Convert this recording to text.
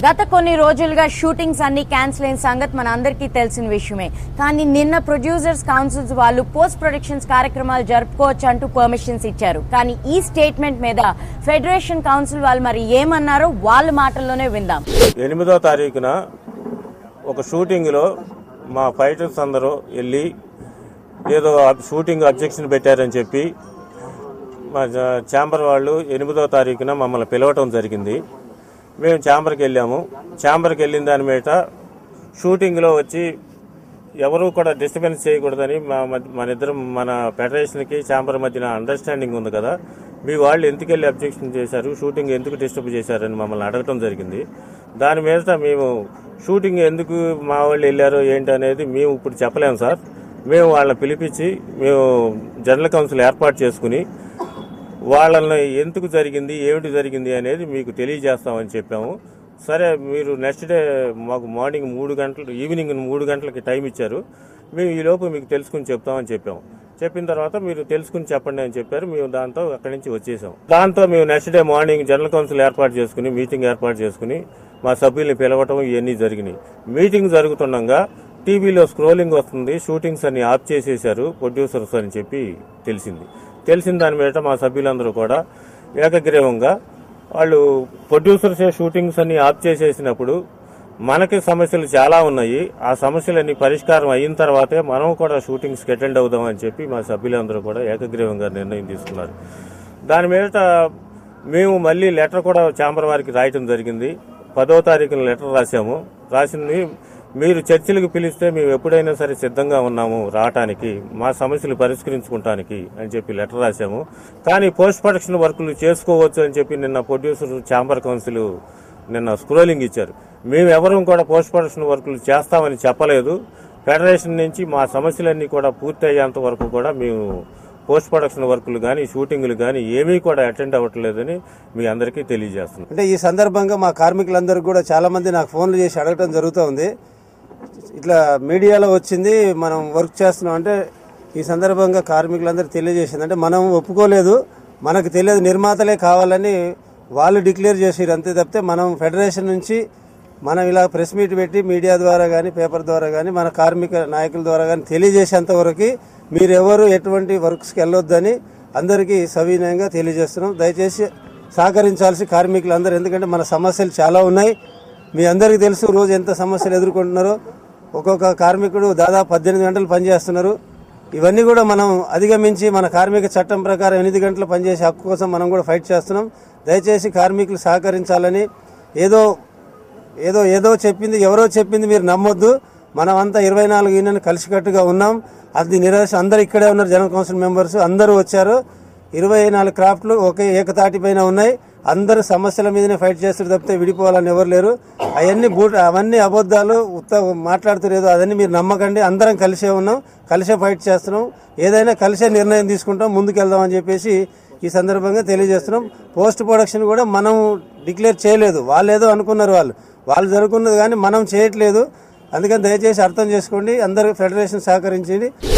గత కొన్ని రోజులుగా షూటింగ్స్ అన్ని క్యాన్సిల్ అయిన సంగతి మన అందరికీ తెలిసిన విషయమే. కానీ నిన్న ప్రొడ్యూసర్స్ కౌన్సిల్స్ వాళ్ళు పోస్ట్ ప్రొడక్షన్స్ కార్యక్రమాలు జరుపుకోవచ్చు అంటూ పర్మిషన్స్ ఇచ్చారు. కానీ ఈ స్టేట్మెంట్ మీద ఫెడరేషన్ కౌన్సిల్ వాళ్ళు మరి ఏమన్నారో వాళ్ళ మాటల్లోనే విందాం. 8వ తారీఖున ఒక షూటింగ్ లో మా ఫైటర్స్ అందరూ వెళ్ళి ఏదో షూటింగ్ అబ్జెక్షన్ పెట్టారని చెప్పి మా ఛాంబర్ వాళ్ళు 8వ తారీఖున మమ్మల్ని పిలవటం జరిగింది. మేము ఛాంబర్కి వెళ్ళాము. ఛాంబర్కి వెళ్ళిన దాని మీద షూటింగ్లో వచ్చి ఎవరూ కూడా డిస్టర్బెన్స్ చేయకూడదని మన ఫెడరేషన్కి ఛాంబర్ మధ్యన అండర్స్టాండింగ్ ఉంది కదా, మీ వాళ్ళు ఎందుకు వెళ్ళి అబ్జెక్షన్ చేశారు, షూటింగ్ ఎందుకు డిస్టర్బ్ చేశారని మమ్మల్ని అడగటం జరిగింది. దాని మీద మేము షూటింగ్ ఎందుకు మా వాళ్ళు వెళ్ళారో ఏంటి అనేది మేము ఇప్పుడు చెప్పలేము సార్. మేము వాళ్ళని పిలిపించి మేము జనరల్ కౌన్సిల్ ఏర్పాటు చేసుకుని వాళ్ళని ఎందుకు జరిగింది ఏమిటి జరిగింది అనేది మీకు తెలియజేస్తామని చెప్పాము. సరే, మీరు నెక్స్ట్ డే మాకు మార్నింగ్ 3 గంటలు ఈవినింగ్ 3 గంటలకి టైం ఇచ్చారు. మేము ఈలోపు మీకు తెలుసుకుని చెప్తామని చెప్పాము. చెప్పిన తర్వాత మీరు తెలుసుకుని చెప్పండి అని చెప్పారు. మేము దాంతో అక్కడి నుంచి వచ్చేసాం. దాంతో మేము next day morning general council ఏర్పాటు చేసుకుని మీటింగ్ ఏర్పాటు చేసుకుని మా సభ్యుల్ని పిలవటం ఇవన్నీ జరిగినాయి. మీటింగ్ జరుగుతుండగా టీవీలో స్క్రోలింగ్ వస్తుంది, షూటింగ్స్ అన్ని ఆఫ్ చేసేశారు ప్రొడ్యూసర్స్ అని చెప్పి తెలిసిన దాని మీద మా సభ్యులందరూ కూడా ఏకగ్రీవంగా వాళ్ళు ప్రొడ్యూసర్స్ షూటింగ్స్ అన్ని ఆఫ్ చేసేసినప్పుడు మనకి సమస్యలు చాలా ఉన్నాయి, ఆ సమస్యలన్నీ పరిష్కారం అయిన తర్వాతే మనం కూడా షూటింగ్స్కి అటెండ్ అవుదామని చెప్పి మా సభ్యులందరూ కూడా ఏకగ్రీవంగా నిర్ణయం తీసుకున్నారు. దాని మీద మేము మళ్ళీ లెటర్ కూడా ఛాంబర్ వారికి రాయటం జరిగింది. 10వ తారీఖున లెటర్ రాసింది మీరు చర్చలకు పిలిస్తే మేము ఎప్పుడైనా సరే సిద్ధంగా ఉన్నాము రావటానికి, మా సమస్యలు పరిష్కరించుకుంటానికి అని చెప్పి లెటర్ రాశాము. కానీ పోస్ట్ ప్రొడక్షన్ వర్కులు చేసుకోవచ్చు అని చెప్పి నిన్న ప్రొడ్యూసర్ ఛాంబర్ కౌన్సిల్ నిన్న స్క్రోలింగ్ ఇచ్చారు. మేము ఎవరూ కూడా పోస్ట్ ప్రొడక్షన్ వర్కులు చేస్తామని చెప్పలేదు. ఫెడరేషన్ నుంచి మా సమస్యలన్నీ కూడా పూర్తి అయ్యేంత వరకు కూడా మేము పోస్ట్ ప్రొడక్షన్ వర్కులు కానీ షూటింగ్లు కానీ ఏమీ కూడా అటెండ్ అవ్వట్లేదని మీ అందరికీ తెలియజేస్తున్నాం. అంటే ఈ సందర్భంగా మా కార్మికులందరూ కూడా చాలా మంది నాకు ఫోన్లు చేసి అడగటం జరుగుతూ ఉంది. ఇట్లా మీడియాలో వచ్చింది మనం వర్క్ చేస్తున్నాం అంటే ఈ సందర్భంగా కార్మికులందరూ తెలియజేసింది అంటే మనం ఒప్పుకోలేదు, మనకు తెలియదు, నిర్మాతలే కావాలని వాళ్ళు డిక్లేర్ చేసారు అంతే తప్పితే మనం ఫెడరేషన్ నుంచి మనం ఇలా ప్రెస్ మీట్ పెట్టి మీడియా ద్వారా కానీ పేపర్ ద్వారా కానీ మన కార్మిక నాయకుల ద్వారా కానీ తెలియజేసేంత వరకు మీరెవరు ఎటువంటి వర్క్స్కి వెళ్ళొద్దని అందరికీ సవినయంగా తెలియజేస్తున్నాం. దయచేసి సహకరించాల్సి కార్మికులందరూ, ఎందుకంటే మన సమస్యలు చాలా ఉన్నాయి. మీ అందరికీ తెలుసు రోజు ఎంత సమస్యలు ఎదుర్కొంటున్నారో. ఒక్కొక్క కార్మికుడు దాదాపు 18 గంటలు పనిచేస్తున్నారు. ఇవన్నీ కూడా మనం అధిగమించి మన కార్మిక చట్టం ప్రకారం 8 గంటలు పనిచేసే హక్కు కోసం మనం కూడా ఫైట్ చేస్తున్నాం. దయచేసి కార్మికులు సహకరించాలని. ఏదో చెప్పింది ఎవరో చెప్పింది మీరు నమ్మొద్దు. మనమంతా 24 యూనియన్ కలిసికట్టుగా ఉన్నాం. అది అందరూ ఇక్కడే ఉన్నారు. జనరల్ కౌన్సిల్ మెంబర్స్ అందరూ వచ్చారు. 24 క్రాఫ్ట్లు ఒకే ఏకతాటి పైన ఉన్నాయి. అందరూ సమస్యల మీదనే ఫైట్ చేస్తారు తప్పితే విడిపోవాలని ఎవరు లేరు. అవన్నీ అబద్ధాలు మాట్లాడుతున్నారు. అదన్నీ మీరు నమ్మకండి. అందరం కలిసే ఉన్నాం, కలిసే ఫైట్ చేస్తున్నాం. ఏదైనా కలిసే నిర్ణయం తీసుకుంటాం, ముందుకెళ్దామని చెప్పేసి ఈ సందర్భంగా తెలియజేస్తున్నాం. పోస్ట్ ప్రొడక్షన్ కూడా మనం డిక్లేర్ చేయలేదు. వాళ్ళు ఏదో అనుకున్నారు, వాళ్ళు జరుగుతున్నది కానీ మనం చేయట్లేదు. అందుకని దయచేసి అర్థం చేసుకోండి. అందరూ ఫెడరేషన్ సహకరించండి.